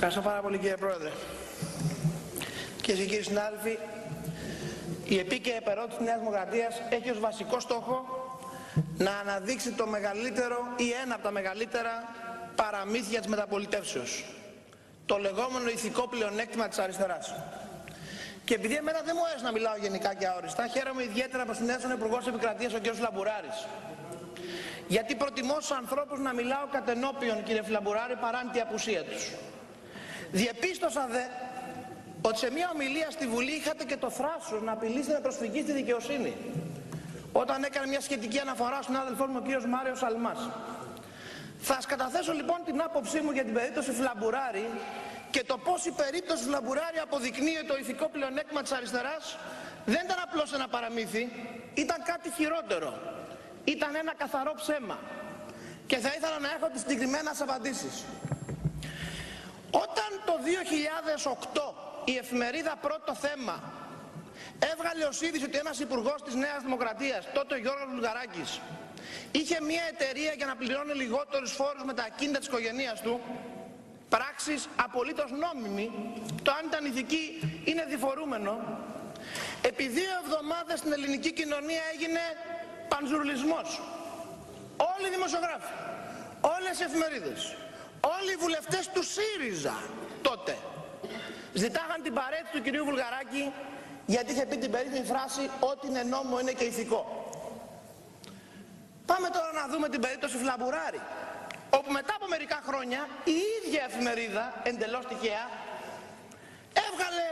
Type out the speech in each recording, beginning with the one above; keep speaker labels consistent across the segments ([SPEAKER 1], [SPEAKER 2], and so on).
[SPEAKER 1] Ευχαριστώ πάρα πολύ, κύριε Πρόεδρε. Κυρίες και κύριοι συνάδελφοι, η επίκαιρη επερώτηση της Νέας Δημοκρατίας έχει ως βασικό στόχο να αναδείξει το μεγαλύτερο ή ένα από τα μεγαλύτερα παραμύθια της μεταπολιτεύσεως. Το λεγόμενο ηθικό πλεονέκτημα της αριστεράς. Και επειδή εμένα δεν μου αρέσει να μιλάω γενικά και αόριστα, χαίρομαι ιδιαίτερα που συνέδεσαν ο Υπουργός Επικρατείας, ο κ. Φλαμπουράρης. Γιατί προτιμώ στους ανθρώπους να μιλάω κατ' ενώπιον, κύριε Φλαμπουράρη, παρά την απουσία τους. Διεπίστωσα δε ότι σε μια ομιλία στη Βουλή είχατε και το θράσος να απειλήσετε με προσφυγή στη δικαιοσύνη, όταν έκανε μια σχετική αναφορά στον αδελφό μου, ο κ. Μάριος Αλμάς. Θα σας καταθέσω λοιπόν την άποψή μου για την περίπτωση Φλαμπουράρη και το πώς η περίπτωση Φλαμπουράρη αποδεικνύει το ηθικό πλεονέκτημα της αριστεράς δεν ήταν απλώς ένα παραμύθι, ήταν κάτι χειρότερο. Ήταν ένα καθαρό ψέμα. Και θα ήθελα να έχω τις συγκεκριμένες απαντήσεις. Όταν το 2008 η εφημερίδα Πρώτο Θέμα έβγαλε ως είδηση ότι ένας υπουργός της Νέας Δημοκρατίας, τότε ο Γιώργος Βουλγαράκης, είχε μια εταιρεία για να πληρώνει λιγότερους φόρους με τα ακίνητα της οικογένειας του, πράξεις απολύτως νόμιμη, το αν ήταν ηθική είναι διφορούμενο, επί 2 εβδομάδες στην ελληνική κοινωνία έγινε πανζουρλισμός. Όλοι οι δημοσιογράφοι, όλες οι εφημερίδες, όλοι οι βουλευτές του ΣΥΡΙΖΑ τότε ζητάγαν την παρέτηση του κυρίου Βουλγαράκη, γιατί είχε πει την περίφημη φράση «Ό,τι είναι νόμο είναι και ηθικό». Πάμε τώρα να δούμε την περίπτωση Φλαμπουράρη, όπου μετά από μερικά χρόνια η ίδια εφημερίδα, εντελώς τυχαία, έβγαλε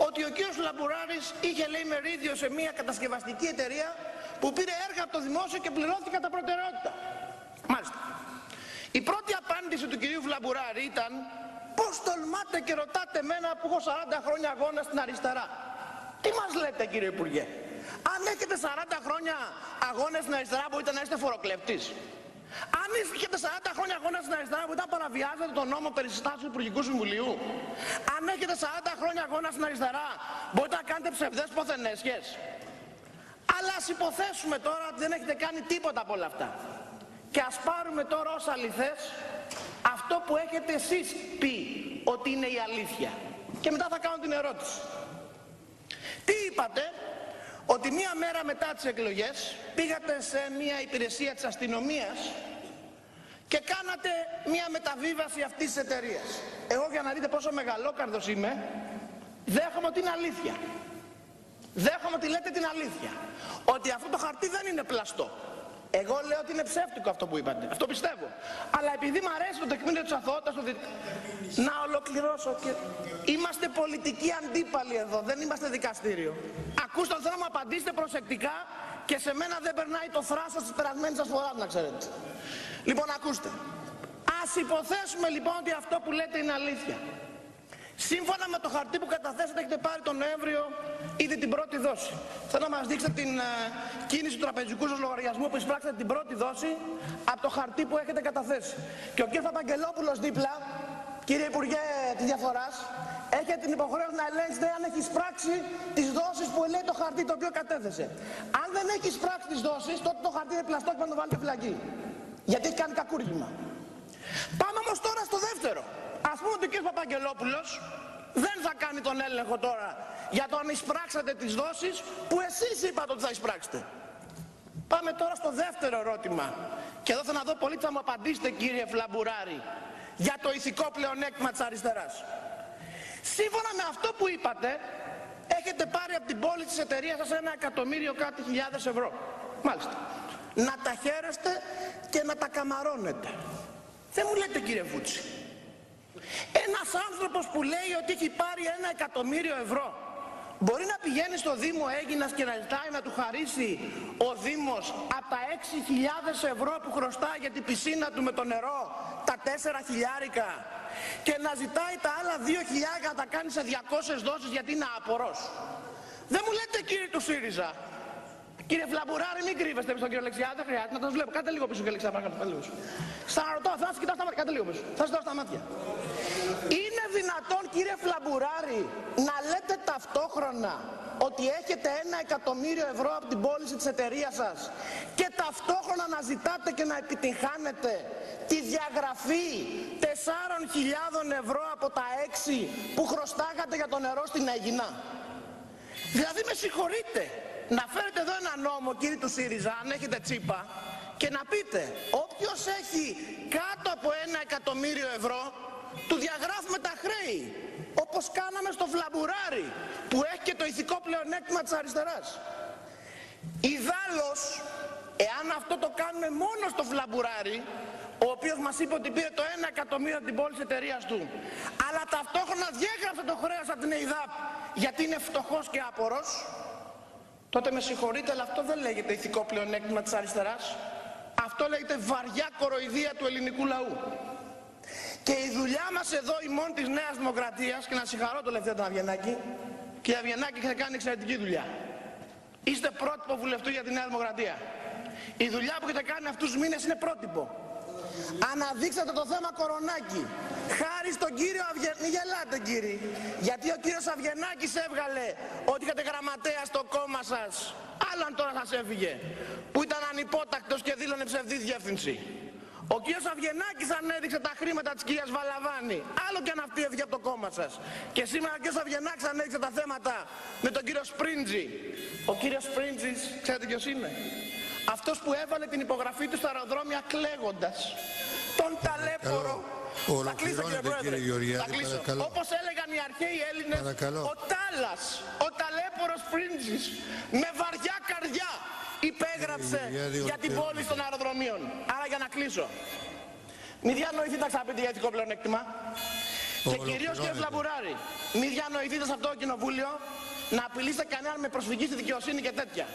[SPEAKER 1] ότι ο κύριος Φλαμπουράρης είχε, λέει, μερίδιο σε μια κατασκευαστική εταιρεία που πήρε έργα από το δημόσιο και πληρώθηκε κατά προτεραιότητα. Μάλιστα. Η πρώτη απάντηση του κυρίου Φλαμπουράρη ήταν «Πώς τολμάτε και ρωτάτε εμένα που έχω 40 χρόνια αγώνα στην αριστερά». Τι μας λέτε, κύριε Υπουργέ? Αν έχετε 40 χρόνια αγώνα στην αριστερά μπορείτε να είστε φοροκλέπτης? Αν έχετε 40 χρόνια αγώνα στην αριστερά μπορείτε να παραβιάζετε τον νόμο περί συστάσεως του Υπουργικού Συμβουλίου? Αν έχετε 40 χρόνια αγώνα στην αριστερά μπορείτε να κάνετε ψευδές ποθενέσχες? Αλλά ας υποθέσουμε τώρα ότι δεν έχετε κάνει τίποτα από όλα αυτά. Και ας πάρουμε τώρα ως αληθές αυτό που έχετε εσείς πει ότι είναι η αλήθεια. Και μετά θα κάνω την ερώτηση. Τι είπατε? Ότι μία μέρα μετά τις εκλογές πήγατε σε μία υπηρεσία της αστυνομίας και κάνατε μία μεταβίβαση αυτής της εταιρείας. Εγώ, για να δείτε πόσο μεγαλόκαρδος είμαι, δέχομαι ότι είναι αλήθεια. Δέχομαι ότι λέτε την αλήθεια. Ότι αυτό το χαρτί δεν είναι πλαστό. Εγώ λέω ότι είναι ψεύτικο αυτό που είπατε. Αυτό πιστεύω. Αλλά επειδή μου αρέσει το τεκμήριο της αθωότητας, να ολοκληρώσω. Και... Είμαστε πολιτικοί αντίπαλοι εδώ, δεν είμαστε δικαστήριο. Ακούστε, θέλω να μου απαντήσετε προσεκτικά και σε μένα δεν περνάει το θράσος της περασμένης σας φοράς, να ξέρετε. Λοιπόν, ακούστε. Ας υποθέσουμε λοιπόν ότι αυτό που λέτε είναι αλήθεια. Σύμφωνα με το χαρτί που καταθέσατε έχετε πάρει τον Νοέμβριο ήδη την πρώτη δόση. Θέλω να μας δείξετε την κίνηση του τραπεζικού σας λογαριασμού που εισπράξατε την πρώτη δόση από το χαρτί που έχετε καταθέσει. Και ο κ. Παπαγγελόπουλος δίπλα, κύριε Υπουργέ της Διαφοράς, έχετε την υποχρέωση να ελέγξετε αν έχει εισπράξει τις δόσεις που λέει το χαρτί το οποίο κατέθεσε. Αν δεν έχει εισπράξει τις δόσεις, τότε το χαρτί είναι πλαστό και να το βάλετε φυλακή. Γιατί έχει κάνει κακούργημα. Πάμε όμως τώρα στο δεύτερο. Ας πούμε ότι ο κ. Παπαγγελόπουλος δεν θα κάνει τον έλεγχο τώρα για το αν εισπράξατε τις δόσεις που εσείς είπατε ότι θα εισπράξετε. Πάμε τώρα στο δεύτερο ερώτημα. Και εδώ θέλω να δω πολύ θα μου απαντήσετε, κύριε Φλαμπουράρη, για το ηθικό πλεονέκτημα της αριστεράς. Σύμφωνα με αυτό που είπατε, έχετε πάρει από την πόλη της εταιρείας σας 1.000.000 κάτι χιλιάδες ευρώ. Μάλιστα. Να τα χαίρεστε και να τα καμαρώνετε. Δεν μου λέτε, κύριε Βούτση. Ένας άνθρωπος που λέει ότι έχει πάρει 1.000.000 ευρώ μπορεί να πηγαίνει στο Δήμο Αίγινας και να ζητάει να του χαρίσει ο Δήμος από τα 6.000 ευρώ που χρωστάει για την πισίνα του με το νερό τα 4 χιλιάρικα και να ζητάει τα άλλα 2 χιλιάρικα να τα κάνει σε 200 δόσεις γιατί είναι άπορος? Δεν μου λέτε, κύριε του ΣΥΡΙΖΑ, Κύριε Φλαμπουράρη, μην κρύβεστε στον κύριο Αλεξιάδη, δεν χρειάζεται να τον βλέπω. Κάτε λίγο πίσω, κύριε Αλεξιάδη, παρακαλώ. Σαν ρωτώ, θα σας κοιτάω στα μάτια, κάτε λίγο πίσω. Θα σας δώσω στα μάτια. Είναι δυνατόν, κύριε Φλαμπουράρη, να λέτε ταυτόχρονα ότι έχετε 1 εκατομμύριο ευρώ από την πώληση της εταιρείας σας και ταυτόχρονα να ζητάτε και να επιτυγχάνετε τη διαγραφή 4.000 ευρώ από τα 6 που χρωστάγατε για το νερό στην Αίγινα? Δηλαδή με συγχωρείτε, να φέρετε εδώ ένα νόμο, κύριοι του ΣΥΡΙΖΑ, αν έχετε τσίπα, και να πείτε όποιος έχει κάτω από 1 εκατομμύριο ευρώ του διαγράφουμε τα χρέη, όπως κάναμε στο Φλαμπουράρι που έχει και το ηθικό πλεονέκτημα της αριστεράς. Ιδάλλως, εάν αυτό το κάνουμε μόνο στο Φλαμπουράρι, ο οποίος μας είπε ότι πήρε το 1 εκατομμύριο από την πώληση εταιρείας του, αλλά ταυτόχρονα διέγραψε το χρέος από την ΕΙΔΑΠ γιατί είναι φτωχός και άπορος, τότε με συγχωρείτε, αλλά αυτό δεν λέγεται ηθικό πλεονέκτημα της αριστεράς. Αυτό λέγεται βαριά κοροϊδία του ελληνικού λαού. Και η δουλειά μας εδώ, ημών της Νέας Δημοκρατίας, και να συγχαρώ τον Λευτέρη τον Αβγενάκη, κύριε Αβγενάκη, έχετε κάνει εξαιρετική δουλειά. Είστε πρότυπο βουλευτού για τη Νέα Δημοκρατία. Η δουλειά που έχετε κάνει αυτούς τους μήνες είναι πρότυπο. Αναδείξατε το θέμα Κορονάκη. Χάρη στον κύριο Αβγενάκη. Μην γελάτε, κύριοι. Γιατί ο κύριος Αβγενάκης έβγαλε ότι είχατε γραμματέα στο κόμμα σας. Άλλαν τώρα σας έφυγε. Που ήταν ανυπότακτος και δήλωνε ψευδή διεύθυνση. Ο κύριος Αβγενάκης ανέδειξε τα χρήματα της κυρίας Βαλαβάνη. Άλλο και αν αυτή έφυγε από το κόμμα σας. Και σήμερα ο κύριος Αβγενάκης ανέδειξε τα θέματα με τον κύριο Σπρίντζη. Ο κύριος Σπρίντζης, ξέρετε ποιος είναι? Αυτός που έβαλε την υπογραφή του στα αεροδρόμια κλαίγοντας. Τον ταλέπορο. Θα κλείσω, κύριε Πρόεδρε. Θα κλείσω. Όπως έλεγαν οι αρχαίοι Έλληνες, ο Τάλας, ο ταλέπορος Σπρίντζης, με βαριά καρδιά υπέγραψε για την πώληση των αεροδρομίων. Άρα για να κλείσω, μη διανοηθείτε να ξαναπείτε για ηθικό πλεονέκτημα. Και κυρίως, κύριε Φλαμπουράρη, μη διανοηθείτε σε αυτό το κοινοβούλιο να απειλήσετε κανέναν με προσφυγή στη δικαιοσύνη και τέτοια.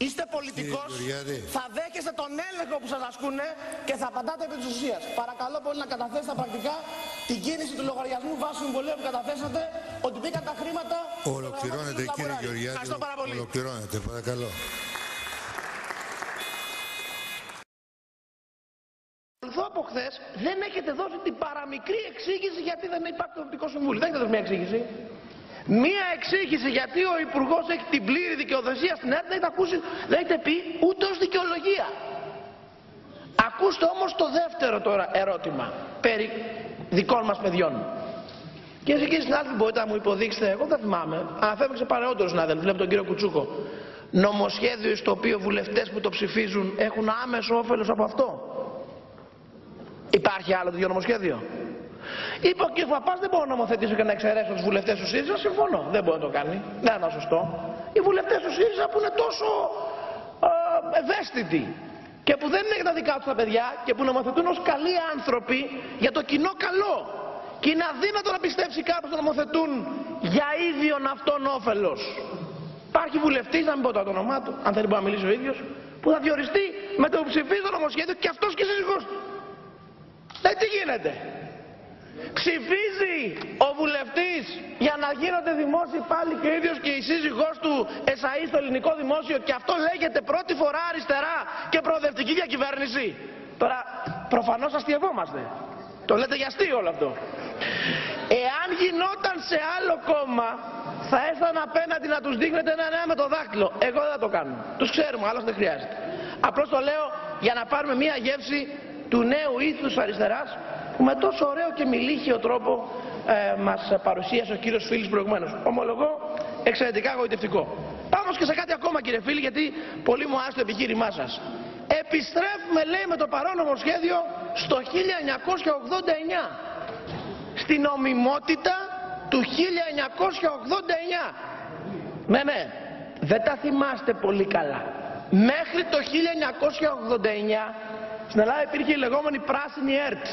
[SPEAKER 1] Είστε πολιτικός, θα δέχεστε τον έλεγχο που σας ασκούνε και θα απαντάτε επί της ουσίας. Παρακαλώ πολύ να καταθέσετε πρακτικά την κίνηση του λογαριασμού βάσει συμβολέου που καταθέσατε, ότι μπήκαν τα χρήματα.
[SPEAKER 2] Ολοκληρώνεται, κύριε Γεωργιάδη.
[SPEAKER 1] Ευχαριστώ πάρα πολύ.
[SPEAKER 2] Ολοκληρώνεται, παρακαλώ.
[SPEAKER 1] Από χθες δεν έχετε δώσει την παραμικρή εξήγηση γιατί δεν υπάρχει το Δημοτικό Συμβούλιο. Δεν έχετε δώσει μια εξήγηση. Μία εξήγηση γιατί ο Υπουργός έχει την πλήρη δικαιοδοσία στην ΕΡΤ δεν έχετε πει ούτε ως δικαιολογία. Ακούστε όμως το δεύτερο τώρα ερώτημα περί δικών μας παιδιών. Κυρίες και κύριοι συνάδελφοι, μπορείτε να μου υποδείξετε, εγώ δεν θυμάμαι, αναφέρομαι σε παρεότερους συνάδελφους, βλέπω τον κύριο Κουτσούκο, νομοσχέδιο στο οποίο βουλευτές που το ψηφίζουν έχουν άμεσο όφελος από αυτό? Υπάρχει άλλο τέτοιο νομοσχέδιο? Είπε ο κ. Παπάς, δεν μπορώ να νομοθετήσω και να εξαιρέσω τους βουλευτές του ΣΥΡΙΖΑ. Συμφωνώ, δεν μπορεί να το κάνει. Δεν είναι σωστό. Οι βουλευτές του ΣΥΡΙΖΑ που είναι τόσο ευαίσθητοι και που δεν είναι τα δικά τους τα παιδιά και που νομοθετούν ως καλοί άνθρωποι για το κοινό καλό. Και είναι αδύνατο να πιστέψει κάποιος να νομοθετούν για ίδιον αυτόν όφελος. Υπάρχει βουλευτής, να μην πω το όνομά του, αν δεν μπορεί να μιλήσει ο ίδιος, που θα διοριστεί με το ψηφίζει το νομοσχέδιο και αυτός και η σύζυγός του. Τι γίνεται? Ψηφίζει ο βουλευτής για να γίνονται δημόσιοι πάλι και ο ίδιος και η σύζυγός του εσαΐ στο ελληνικό δημόσιο και αυτό λέγεται πρώτη φορά αριστερά και προοδευτική διακυβέρνηση? Τώρα προφανώς αστειευόμαστε. Το λέτε για αστείο όλο αυτό. Εάν γινόταν σε άλλο κόμμα θα έσταν απέναντι να τους δείχνετε ένα με το δάκτυλο. Εγώ δεν θα το κάνω. Τους ξέρουμε, άλλως δεν χρειάζεται. Απλώς το λέω για να πάρουμε μια γεύση του νέου ήθους αριστεράς που με τόσο ωραίο και μιλήχιο τρόπο μας παρουσίασε ο κύριος Φίλης προηγουμένως. Ομολογώ εξαιρετικά εγωιτευτικό. Πάμε και σε κάτι ακόμα, κύριε Φίλη, γιατί πολύ μου άρεσε το επιχείρημά σας. Επιστρέφουμε, λέει, με το παρόν νομοσχέδιο στο 1989. Στην νομιμότητα του 1989. Ναι, δεν τα θυμάστε πολύ καλά. Μέχρι το 1989 στην Ελλάδα υπήρχε η λεγόμενη πράσινη ΕΡΤ.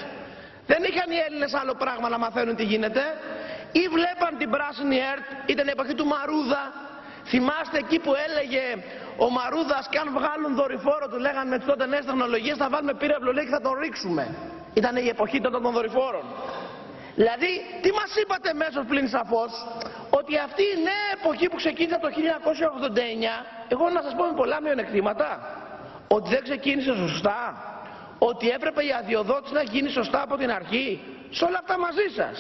[SPEAKER 1] Δεν είχαν οι Έλληνες άλλο πράγμα να μαθαίνουν τι γίνεται. Ή βλέπαν την πράσινη ΕΡΤ, ήταν η εποχή του Μαρούδα. Θυμάστε εκεί που έλεγε ο Μαρούδας, και αν βγάλουν δορυφόρο, του λέγανε με τις τότε νέες τεχνολογίες, θα βάλουμε πύραυλο, λέει, και θα τον ρίξουμε. Ήταν η εποχή τότε των δορυφόρων. Δηλαδή, τι μας είπατε μέσω πλην σαφώς? Ότι ότι αυτή η νέα εποχή που ξεκίνησε το 1989, εγώ να σας πω με πολλά μειονεκτήματα, ότι δεν ξεκίνησε σωστά, ότι έπρεπε η αδειοδότηση να γίνει σωστά από την αρχή, σε όλα αυτά μαζί σας.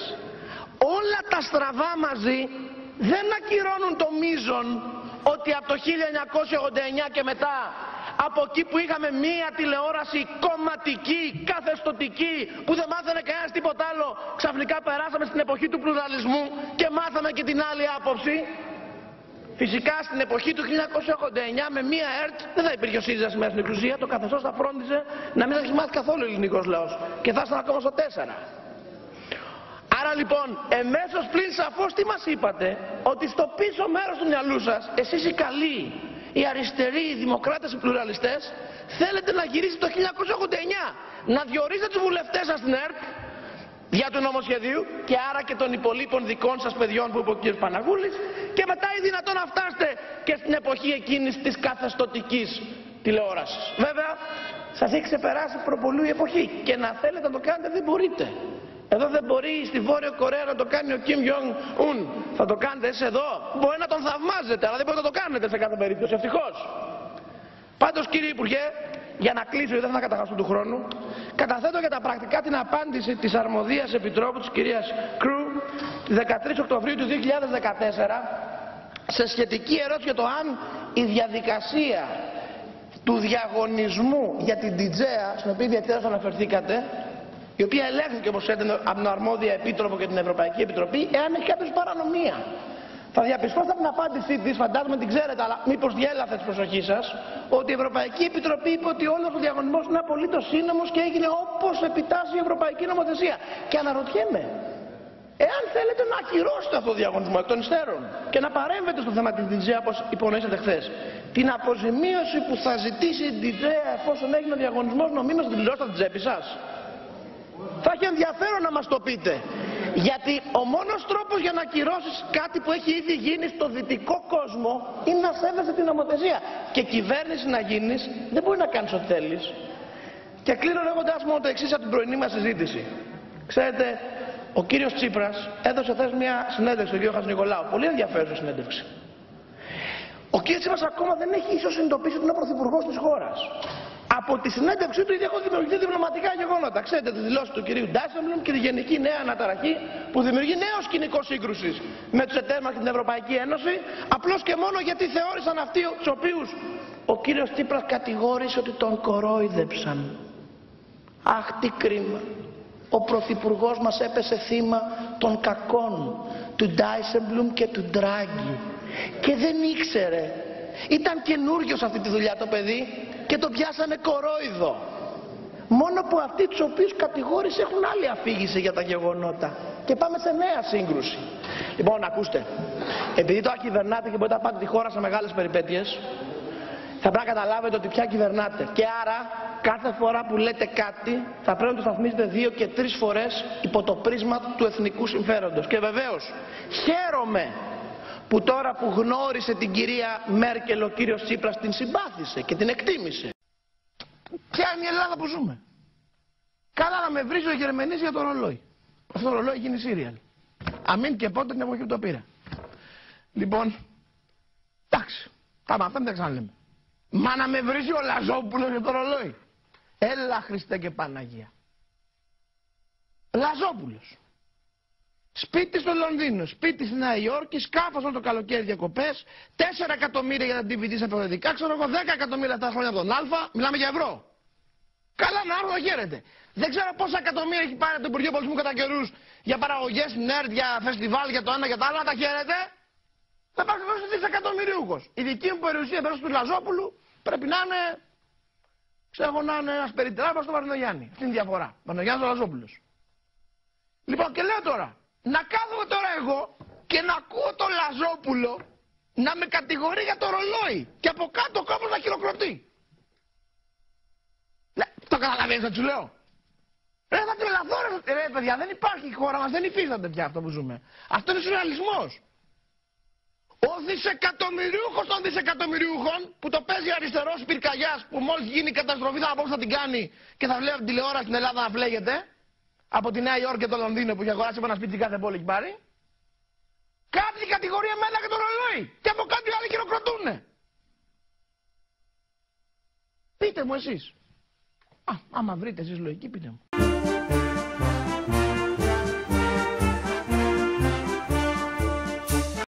[SPEAKER 1] Όλα τα στραβά μαζί δεν ακυρώνουν το μείζον ότι από το 1989 και μετά, από εκεί που είχαμε μία τηλεόραση κομματική, καθεστωτική, που δεν μάθανε κανένας τίποτα άλλο, ξαφνικά περάσαμε στην εποχή του πλουραλισμού και μάθαμε και την άλλη άποψη. Φυσικά στην εποχή του 1989 με μία ΕΡΤ δεν θα υπήρχε ο ΣΥΡΙΖΑ σήμερα στην εξουσία, το καθεστώς θα φρόντιζε να μην θα έχει μάθει καθόλου ο ελληνικός λαός και θα ήσταν ακόμα στο 4. Άρα λοιπόν, εμέσως πλην σαφώς τι μας είπατε, ότι στο πίσω μέρος του μυαλού σας, εσείς οι καλοί, οι αριστεροί, οι δημοκράτες, οι πλουραλιστές, θέλετε να γυρίσετε το 1989, να διορίσετε τους βουλευτές σας στην ΕΡΤ, δια του νομοσχεδίου και άρα και των υπολείπων δικών σας παιδιών που είπε ο κ. Παναγούλης, και μετά ή δυνατόν να φτάσετε και στην εποχή εκείνης της καθεστωτικής τηλεόρασης. Βέβαια, σας έχει ξεπεράσει προπολού η εποχή και να θέλετε να το κάνετε δεν μπορείτε. Εδώ δεν μπορεί στη Βόρειο Κορέα να το κάνει ο Κιμ Γιονγκ Ουν. Θα το κάνετε εσείς εδώ. Μπορεί να τον θαυμάζετε, αλλά δεν μπορείτε να το κάνετε σε κάθε περίπτωση. Ευτυχώς. Πάντως, κύριε Υπουργέ, για να κλείσω, γιατί δεν θα καταχάσω του χρόνου, καταθέτω για τα πρακτικά την απάντηση της αρμοδίας επιτρόπου της κυρίας Κρου, 13 Οκτωβρίου του 2014, σε σχετική ερώτηση για το αν η διαδικασία του διαγωνισμού για την Τιτζέα, στην οποία ιδιαίτερα αναφερθήκατε, η οποία ελέγχθηκε όπως έντονε από την αρμόδια επίτροπο και την Ευρωπαϊκή Επιτροπή, εάν έχει κάποιος παρανομία. Θα διαπιστώσετε από την απάντησή της, φαντάζομαι την ξέρετε, αλλά μήπως διέλαθε της προσοχής σας, ότι η Ευρωπαϊκή Επιτροπή είπε ότι όλος ο διαγωνισμός είναι απολύτως σύνομος και έγινε όπως επιτάσσει η Ευρωπαϊκή Νομοθεσία. Και αναρωτιέμαι, εάν θέλετε να ακυρώσετε αυτό το διαγωνισμό εκ των υστέρων και να παρέμβετε στο θέμα της Τιτζέα, όπως υπονοήσατε χθες, την αποζημίωση που θα ζητήσει η Τιτζέα εφόσον έγινε ο διαγωνισμός νομίμως, την πληρώσετε από την τσέπη σας. Θα έχει ενδιαφέρον να μας το πείτε. Γιατί ο μόνος τρόπος για να ακυρώσεις κάτι που έχει ήδη γίνει στο δυτικό κόσμο είναι να σέβεσαι την νομοθεσία. Και κυβέρνηση να γίνεις δεν μπορεί να κάνεις ό,τι θέλεις. Και κλείνω λέγοντας μόνο το εξής από την πρωινή μας συζήτηση. Ξέρετε, ο κύριος Τσίπρας έδωσε χθες μια συνέντευξη στον κύριο Χατζηνικολάου. Πολύ ενδιαφέρουσα συνέντευξη. Ο κύριος Τσίπρας ακόμα δεν έχει ίσως συνειδητοποιήσει ότι είναι ο πρωθυπουργός της χώρας. Από τη συνέντευξή του ήδη έχουν δημιουργηθεί διπλωματικά γεγονότα. Ξέρετε τη δηλώση του κυρίου Ντάισεμπλουμ και τη γενική νέα αναταραχή που δημιουργεί νέο σκηνικό σύγκρουσης με τους εταίρους μας και την Ευρωπαϊκή Ένωση, απλώς και μόνο γιατί θεώρησαν αυτοί τους οποίους ο κύριος Τσίπρας κατηγόρησε ότι τον κορόιδεψαν. Αχ, τι κρίμα. Ο πρωθυπουργός μας έπεσε θύμα των κακών του Ντάισεμπλουμ και του Ντράγκη και δεν ήξερε. Ήταν καινούργιο σε αυτή τη δουλειά το παιδί και το πιάσανε κορόιδο. Μόνο που αυτοί τους οποίους κατηγόρησε έχουν άλλη αφήγηση για τα γεγονότα. Και πάμε σε νέα σύγκρουση. Λοιπόν, ακούστε. Επειδή τώρα κυβερνάτε και μπορείτε να πάτε τη χώρα σε μεγάλες περιπέτειες, θα πρέπει να καταλάβετε ότι πια κυβερνάτε. Και άρα, κάθε φορά που λέτε κάτι, θα πρέπει να το σταθμίζετε 2 και 3 φορές υπό το πρίσμα του εθνικού συμφέροντος. Και βεβαίως, χαίρομαι που τώρα που γνώρισε την κυρία Μέρκελ ο κύριος Τσίπρας την συμπάθησε και την εκτίμησε. Ποια είναι η Ελλάδα που ζούμε? Καλά να με βρίζει ο Γερμανής για το ρολόι. Αυτό το ρολόι γίνει σύριαλ. Αμήν και πότε την εποχή που το πήρα. Λοιπόν, εντάξει, πάμε αυτά μην τα ξαναλέμε. Μα να με βρίζει ο Λαζόπουλος για το ρολόι. Έλα Χριστέ και Παναγία. Λαζόπουλος. Σπίτι στο Λονδίνο, σπίτι στη Νέα Υόρκη, σκάφος όλο το καλοκαίρι διακοπές, 4 εκατομμύρια για τα DVD σε περιοδικά, ξέρω εγώ 10 εκατομμύρια αυτά χρόνια από τον Α, μιλάμε για ευρώ. Καλά να έρθω, χαίρετε. Δεν ξέρω πόσα εκατομμύρια έχει πάρει από το Υπουργείο Πολιτισμού κατά καιρούς για παραγωγές, νερτ, για φεστιβάλ, για το ένα για το άλλο, να τα χαίρετε. Θα πάρει δώσει δισεκατομμυριούχος. Η δική μου περιουσία εδώ του Λαζόπουλου πρέπει να είναι, ξέρω εγώ, να είναι ένας περιτράπας στο Βαρδινογιάννη. Αυτή είναι η διαφορά. Βαρδινογιάννης ο Λαζόπουλος. Λοιπόν, και λέω τώρα. Να κάθομαι τώρα εγώ και να ακούω τον Λαζόπουλο να με κατηγορεί για το ρολόι και από κάτω ο κόμμα να χειροκροτεί. Το καταλαβαίνεις να σου λέω? Θα τρελαθώ ρε παιδιά, δεν υπάρχει η χώρα μας, δεν υφίσταται πια αυτό που ζούμε. Αυτό είναι σουρεαλισμός. Ο δισεκατομμυριούχος των δισεκατομμυριούχων που το παίζει αριστερός πυρκαγιάς που μόλις γίνει η καταστροφή θα απόψε θα την κάνει και θα βλέπει την τηλεόραση στην Ελλάδα να φλέγεται. Από τη Νέα Υόρκη και το Λονδίνο που έχει αγοράσει από ένα σπίτι κάθε πόλη έχει πάρει. Κάτι κατηγορεί εμένα και το ρολόι. Και από κάτω οι άλλοι χειροκροτούνε. Πείτε μου εσείς. Άμα βρείτε εσείς λογική, πείτε μου.